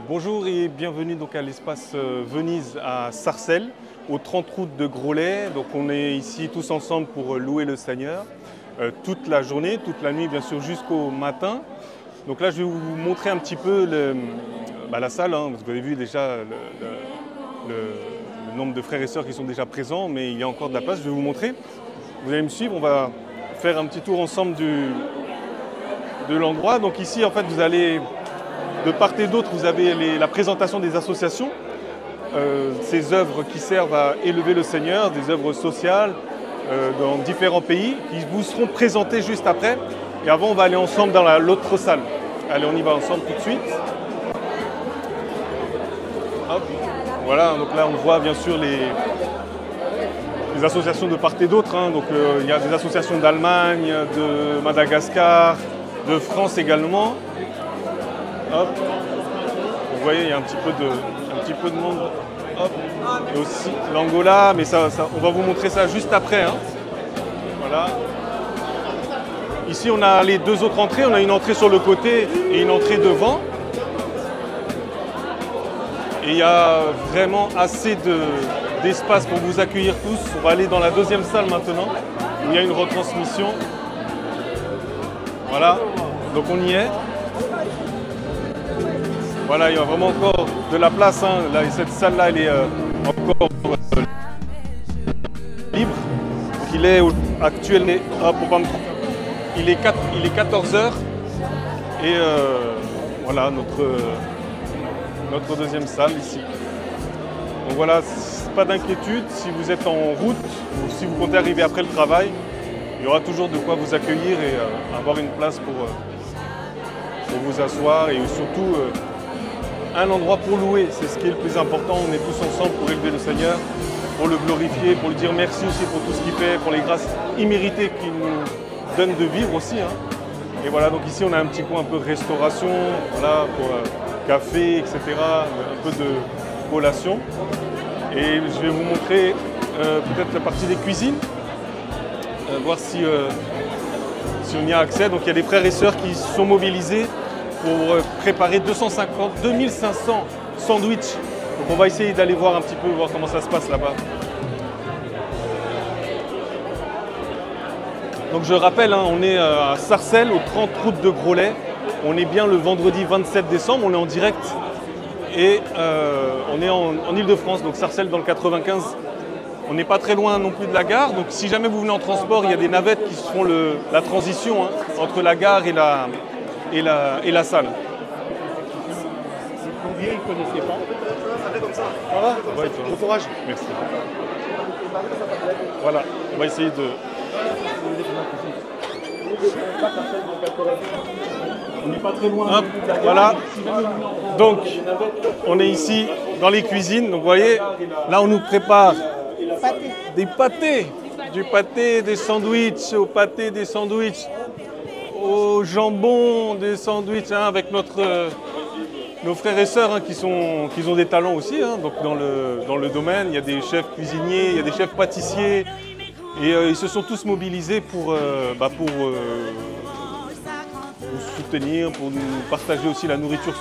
Bonjour et bienvenue donc à l'espace Venise à Sarcelles, au 30 route de Groslay. Donc on est ici tous ensemble pour louer le Seigneur toute la journée, toute la nuit bien sûr jusqu'au matin. Donc là je vais vous montrer un petit peu la salle, hein, vous avez vu déjà le nombre de frères et sœurs qui sont déjà présents, mais il y a encore de la place, je vais vous montrer. Vous allez me suivre, on va faire un petit tour ensemble de l'endroit. Donc ici en fait vous allez... De part et d'autre, vous avez la présentation des associations, ces œuvres qui servent à élever le Seigneur, des œuvres sociales dans différents pays, qui vous seront présentées juste après. Et avant, on va aller ensemble dans l'autre salle. Allez, on y va ensemble tout de suite. Hop. Voilà, donc là, on voit bien sûr les associations de part et d'autre. Hein. Donc, il y a des associations d'Allemagne, de Madagascar, de France également. Hop. Vous voyez, il y a un petit peu de monde. Hop. Et aussi l'Angola, mais on va vous montrer ça juste après. Hein. Voilà. Ici, on a les deux autres entrées. On a une entrée sur le côté et une entrée devant. Et il y a vraiment assez d'espace pour vous accueillir tous. On va aller dans la deuxième salle maintenant, où il y a une retransmission. Voilà. Donc on y est. Voilà, il y a vraiment encore de la place. Hein. Là, cette salle-là, elle est encore libre. Donc, il est actuellement, il est 14h. Et voilà notre deuxième salle ici. Donc voilà, pas d'inquiétude. Si vous êtes en route ou si vous comptez arriver après le travail, il y aura toujours de quoi vous accueillir et avoir une place pour vous asseoir et surtout un endroit pour louer, c'est ce qui est le plus important. On est tous ensemble pour élever le Seigneur, pour le glorifier, pour lui dire merci aussi pour tout ce qu'il fait, pour les grâces imméritées qu'il nous donne de vivre aussi. Hein. Et voilà, donc ici on a un petit coin un peu restauration, voilà, pour café, etc., un peu de collation. Et je vais vous montrer peut-être la partie des cuisines, voir si on y a accès. Donc il y a des frères et sœurs qui sont mobilisés pour préparer 2500 sandwichs. Donc on va essayer d'aller voir un petit peu, voir comment ça se passe là-bas. Donc je rappelle, hein, on est à Sarcelles, au 30 route de Groslay. On est bien le vendredi 27 décembre, on est en direct. Et on est en Ile-de-France, donc Sarcelles dans le 95. On n'est pas très loin non plus de la gare. Donc si jamais vous venez en transport, il y a des navettes qui font la transition hein, entre la gare et la salle. Combien ils ne connaissaient pas. Ça va? Ouais, bon courage. Merci. Voilà, on va essayer de... On n'est pas très loin. Hop, voilà. Donc, on est ici dans les cuisines. Donc, vous voyez, là, on nous prépare des pâtés. Du pâté, des sandwichs, au pâté, des sandwichs. Au jambon, des sandwichs hein, avec nos frères et sœurs hein, qui ont des talents aussi. Hein, donc dans le domaine, il y a des chefs cuisiniers, il y a des chefs pâtissiers. Et ils se sont tous mobilisés pour nous soutenir, pour nous partager aussi la nourriture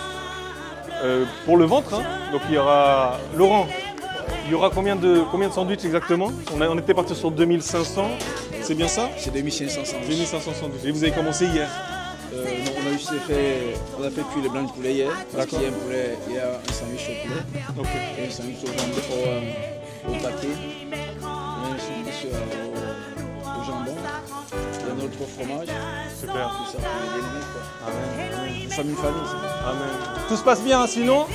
pour le ventre. Hein. Donc il y aura... Laurent, il y aura combien de sandwichs exactement? On était parti sur 2500. C'est bien ça? C'est 2500 sandwichs. 2500 sandwichs. Et vous avez commencé hier? Non, on a fait cuire les blancs de poulet hier. Parce qu'il y a un sandwich au poulet. Okay. Et un sandwich au pâté. Et un sandwich au jambon. Et un autre au fromage. Super. Tout ça pour les déjeuner, quoi. Amen. Famille. Amen. Tout se passe bien hein, sinon?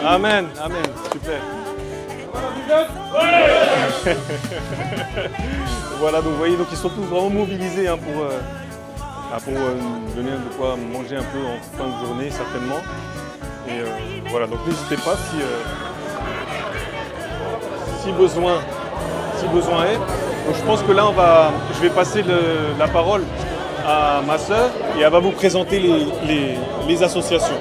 Amen. Amen. Super. Voilà, donc vous voyez, donc ils sont tous vraiment mobilisés hein, pour donner de quoi manger un peu en fin de journée certainement. Et voilà, donc n'hésitez pas si besoin est. Donc je pense que là je vais passer la parole à ma sœur et elle va vous présenter les associations.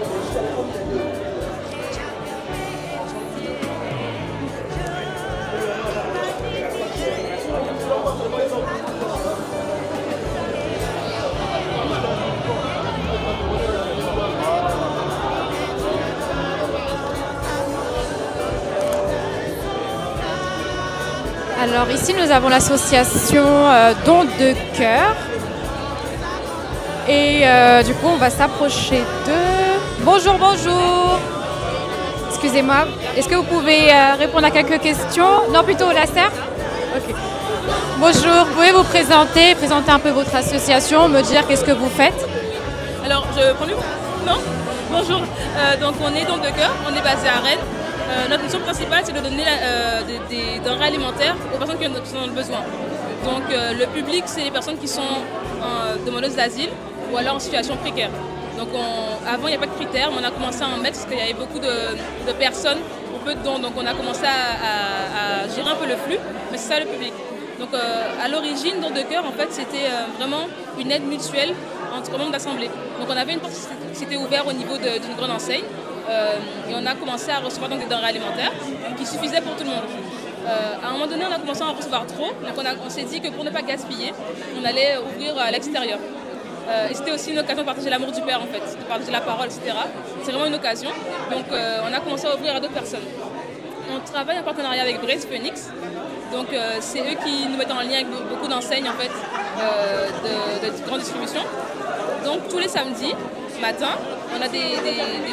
Alors ici nous avons l'association Don de Cœur. Et du coup on va s'approcher d'eux. Bonjour, bonjour. Excusez-moi, est-ce que vous pouvez répondre à quelques questions? Non, plutôt la serre. Ok. Bonjour, vous pouvez vous présenter un peu votre association, me dire qu'est-ce que vous faites? Alors, je prends le mot? Non? Bonjour, donc on est Don de Cœur, on est basé à Rennes. Notre mission principale, c'est de donner des denrées alimentaires aux personnes qui en ont besoin. Donc le public, c'est les personnes qui sont demandeuses d'asile ou alors en situation précaire. Donc avant, il n'y a pas de critères, mais on a commencé à en mettre parce qu'il y avait beaucoup de personnes pour peu de dons. Donc on a commencé à gérer un peu le flux, mais c'est ça le public. Donc à l'origine, Don de Cœur, en fait, c'était vraiment une aide mutuelle entre membres d'assemblée. Donc on avait une porte qui s'était ouverte au niveau d'une grande enseigne et on a commencé à recevoir donc, des denrées alimentaires qui suffisaient pour tout le monde. À un moment donné, on a commencé à en recevoir trop, donc on s'est dit que pour ne pas gaspiller, on allait ouvrir à l'extérieur. Et c'était aussi une occasion de partager l'amour du Père, en fait, de partager la parole, etc. C'est vraiment une occasion. Donc on a commencé à ouvrir à d'autres personnes. On travaille en partenariat avec Braise Phoenix. Donc c'est eux qui nous mettent en lien avec beaucoup d'enseignes en fait, de grande distribution. Donc tous les samedis matin, on a des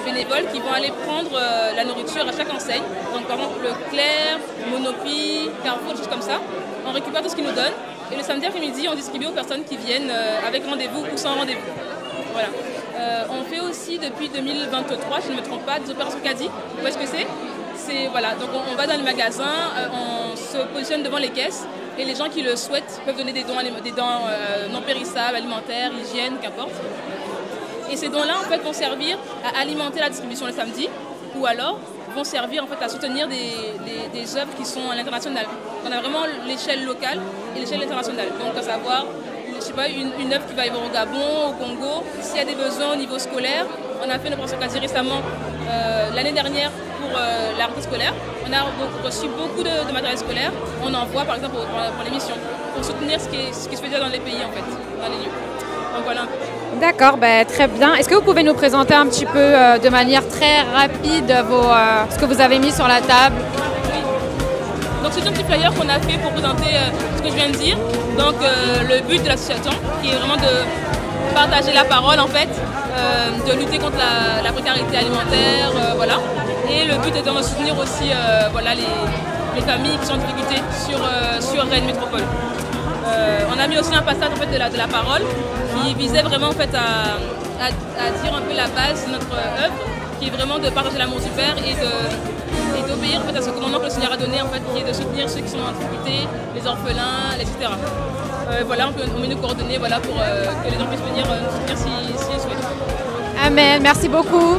bénévoles qui vont aller prendre la nourriture à chaque enseigne. Donc par exemple Leclerc, Monoprix, Carrefour, des choses comme ça. On récupère tout ce qu'ils nous donnent. Et le samedi après-midi, on distribue aux personnes qui viennent avec rendez-vous ou sans rendez-vous. Voilà. On fait aussi depuis 2023, je ne me trompe pas, des opérations caddie. Vous voyez ce que c'est? Voilà, donc on va dans les magasins, on se positionne devant les caisses et les gens qui le souhaitent peuvent donner des dons non périssables, alimentaires, hygiène, qu'importe. Et ces dons-là en fait vont servir à alimenter la distribution le samedi ou alors vont servir en fait à soutenir des œuvres qui sont à l'international. On a vraiment l'échelle locale et l'échelle internationale. Donc à savoir, je sais pas, une œuvre qui va y avoir au Gabon, au Congo, s'il y a des besoins au niveau scolaire. On a fait une opération quasi récemment l'année dernière pour la rentrée scolaire. On a reçu beaucoup de matériel scolaire. On envoie par exemple pour les missions, pour soutenir ce qui se faisait dans les pays en fait, dans les lieux. Donc voilà. D'accord, très bien. Est-ce que vous pouvez nous présenter un petit peu de manière très rapide ce que vous avez mis sur la table? Oui. Donc c'est un petit flyer qu'on a fait pour présenter ce que je viens de dire. Donc le but de l'association qui est vraiment de partager la parole en fait, de lutter contre la précarité alimentaire, voilà. Et le but étant de soutenir aussi voilà, les familles qui sont en difficulté sur Rennes Métropole. On a mis aussi un passage en fait, de la parole qui visait vraiment en fait, à dire un peu la base de notre œuvre, qui est vraiment de partager l'amour du Père et d'obéir en fait, à ce commandement que le Seigneur a donné, en fait, qui est de soutenir ceux qui sont en difficulté, les orphelins, etc. Voilà, on met nos coordonnées voilà, pour que les gens puissent venir nous soutenir s'ils souhaitent. Amen, merci beaucoup.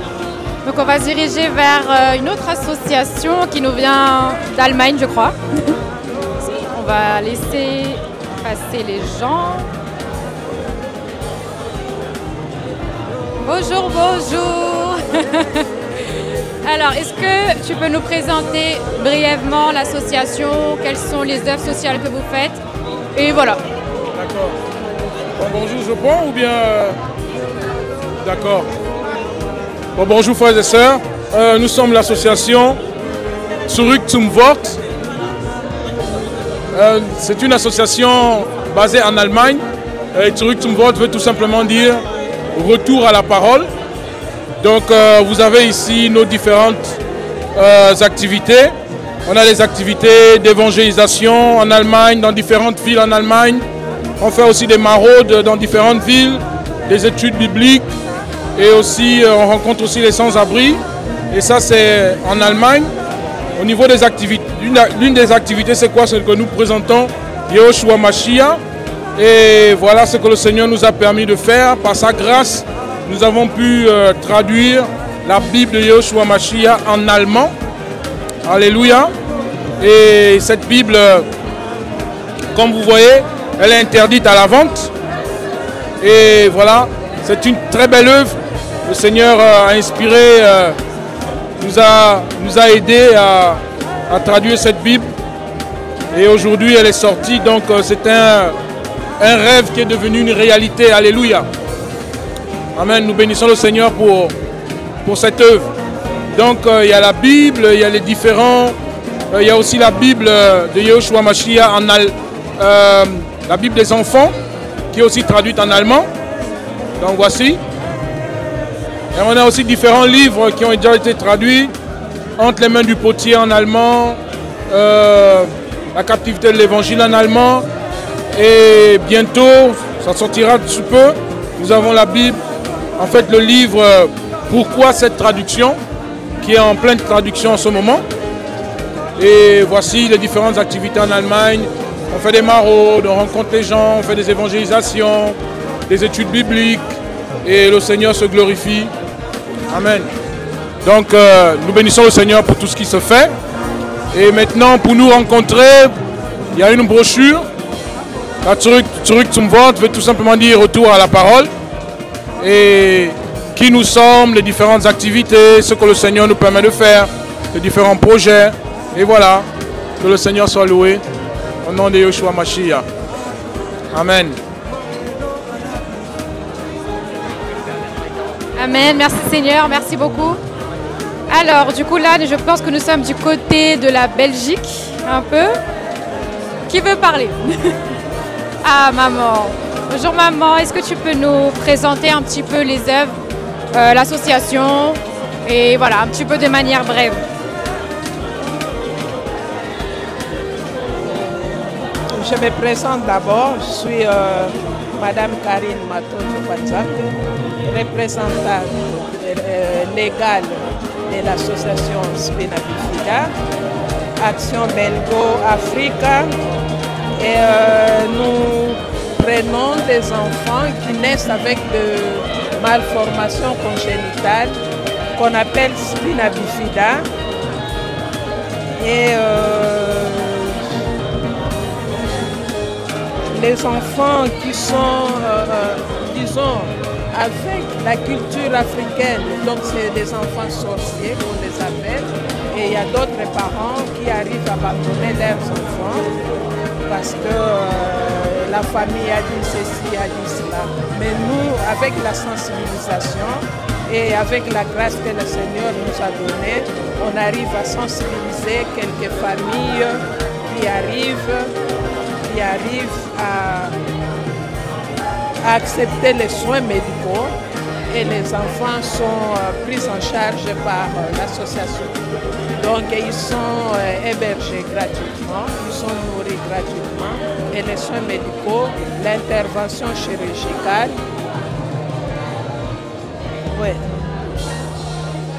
Donc on va se diriger vers une autre association qui nous vient d'Allemagne, je crois. On va laisser passer les gens. Bonjour, bonjour. Alors, est-ce que tu peux nous présenter brièvement l'association? Quelles sont les œuvres sociales que vous faites? Et voilà. D'accord. Bon, bonjour, je prends ou bien... D'accord. Bon, bonjour frères et sœurs. Nous sommes l'association Zurück zum Wort. C'est une association basée en Allemagne. Zurück zum Wort veut tout simplement dire retour à la parole. Donc vous avez ici nos différentes activités. On a les activités d'évangélisation en Allemagne, dans différentes villes en Allemagne. On fait aussi des maraudes dans différentes villes, des études bibliques et aussi on rencontre aussi les sans-abri. Et ça c'est en Allemagne. Au niveau des activités, l'une des activités c'est quoi? C'est que nous présentons Yehoshua Mashiach. Et voilà ce que le Seigneur nous a permis de faire. Par sa grâce, nous avons pu traduire la Bible de Yehoshua Mashiach en allemand. Alléluia. Et cette Bible, comme vous voyez, elle est interdite à la vente. Et voilà, c'est une très belle œuvre. Le Seigneur a inspiré, nous a aidé à traduire cette Bible. Et aujourd'hui, elle est sortie. Donc, c'est un rêve qui est devenu une réalité. Alléluia. Amen. Nous bénissons le Seigneur pour cette œuvre. Donc, il y a la Bible, il y a les différents Il y a aussi la Bible de Yeshua Mashiach, la Bible des enfants, qui est aussi traduite en allemand. Donc voici. Et on a aussi différents livres qui ont déjà été traduits. Entre les mains du potier en allemand, la captivité de l'évangile en allemand. Et bientôt, ça sortira sous peu, nous avons la Bible, en fait le livre Pourquoi cette traduction, qui est en pleine traduction en ce moment. Et voici les différentes activités en Allemagne. On fait des maraudes, on rencontre les gens, on fait des évangélisations, des études bibliques. Et le Seigneur se glorifie. Amen. Donc nous bénissons le Seigneur pour tout ce qui se fait. Et maintenant, pour nous rencontrer, il y a une brochure. La Zurück zum Wort veut tout simplement dire retour à la parole. Et qui nous sommes, les différentes activités, ce que le Seigneur nous permet de faire, les différents projets. Et voilà, que le Seigneur soit loué au nom de Yeshua Mashiach. Amen. Amen, merci Seigneur, merci beaucoup. Alors, du coup, là, je pense que nous sommes du côté de la Belgique, un peu. Qui veut parler? Ah, maman. Bonjour, maman. Est-ce que tu peux nous présenter un petit peu les œuvres, l'association, et voilà, un petit peu de manière brève? Je me présente d'abord. Je suis Madame Karine Mato-Tchopanzak, représentante légale de l'association Spina Bifida, Action Belgo-Africa. Et nous prenons des enfants qui naissent avec de malformations congénitales qu'on appelle Spina Bifida. Et les enfants qui sont, disons, avec la culture africaine, donc c'est des enfants sorciers qu'on les appelle, et il y a d'autres parents qui arrivent à abandonner leurs enfants parce que la famille a dit ceci, a dit cela. Mais nous, avec la sensibilisation et avec la grâce que le Seigneur nous a donnée, on arrive à sensibiliser quelques familles qui arrivent à accepter les soins médicaux et les enfants sont pris en charge par l'association. Donc ils sont hébergés gratuitement, ils sont nourris gratuitement et les soins médicaux, l'intervention chirurgicale, oui,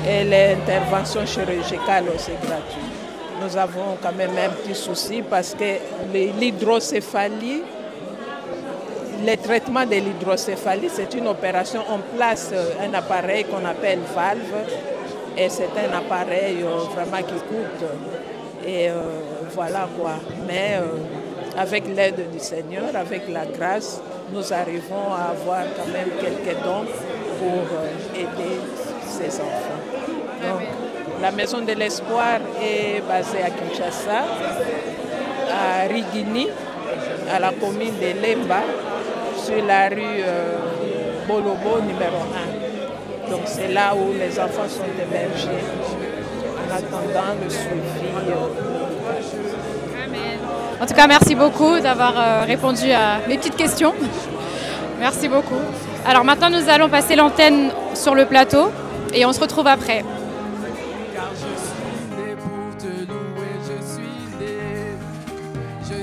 et l'intervention chirurgicale aussi gratuite. Nous avons quand même un petit souci parce que l'hydrocéphalie, le traitement de l'hydrocéphalie, c'est une opération, on place un appareil qu'on appelle valve et c'est un appareil vraiment qui coûte. Et voilà quoi. Mais avec l'aide du Seigneur, avec la grâce, nous arrivons à avoir quand même quelques dons pour aider ces enfants. Donc, la Maison de l'Espoir est basée à Kinshasa, à Rigini, à la commune de Lemba, sur la rue Bolobo numéro 1. Donc c'est là où les enfants sont hébergés en attendant le suivi. En tout cas, merci beaucoup d'avoir répondu à mes petites questions. Merci beaucoup. Alors maintenant, nous allons passer l'antenne sur le plateau et on se retrouve après.